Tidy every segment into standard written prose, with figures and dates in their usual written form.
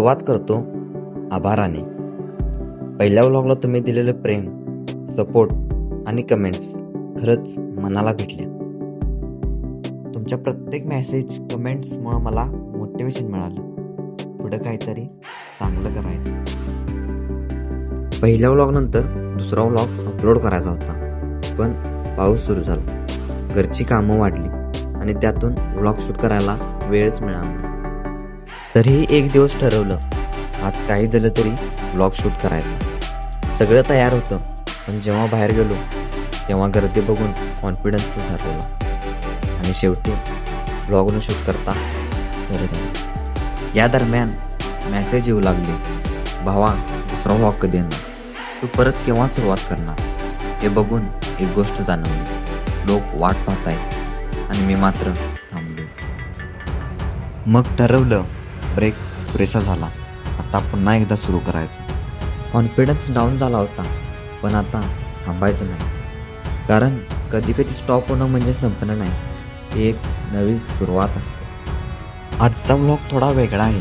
सुरुवात करतो आभाराने. पहिल्या व्लॉगला तुम्ही दिलेलं प्रेम, सपोर्ट आणि कमेंट्स खरंच मनाला भेटल्या. तुमच्या प्रत्येक मेसेज, कमेंट्समुळे मला मोटिवेशन मिळालं पुढं काहीतरी चांगलं करायचं. पहिल्या व्लॉगनंतर दुसरा व्लॉग अपलोड करायचा होता, पण पाऊस सुरू झाला, घरची कामं वाढली आणि त्यातून व्लॉग शूट करायला वेळच मिळाला नाही. तरीही एक दिवस ठरवलं, आज काही झालं तरी व्लॉग शूट करायचं. सगळं तयार होतं, पण जेव्हा बाहेर गेलो तेव्हा गर्दी बघून कॉन्फिडन्स हरवला आणि शेवटी व्लॉगनं शूट करता बरं झालं. या दरम्यान मेसेज येऊ लागले, भावा दुसरा व्लॉग कधी येणार, तू परत केव्हा सुरुवात करणार. ते बघून एक गोष्ट जाणवली, लोक वाट पाहत आहेत आणि मी मात्र थांबलो. मग ठरवलं, ब्रेक पुरेसा झाला, आता पुन्हा एकदा सुरू करायचं. कॉन्फिडन्स डाऊन झाला होता, पण आता थांबायचं नाही, कारण कधी कधी स्टॉप होणं म्हणजे संपणं नाही, ही एक नवी सुरुवात असते. आजचा व्लॉग थोडा वेगळा आहे,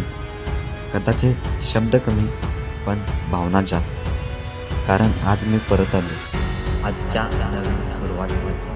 कदाचित शब्द कमी पण भावना जास्त, कारण आज मी परत आलो आजच्या नवीन सुरुवातीसाठी.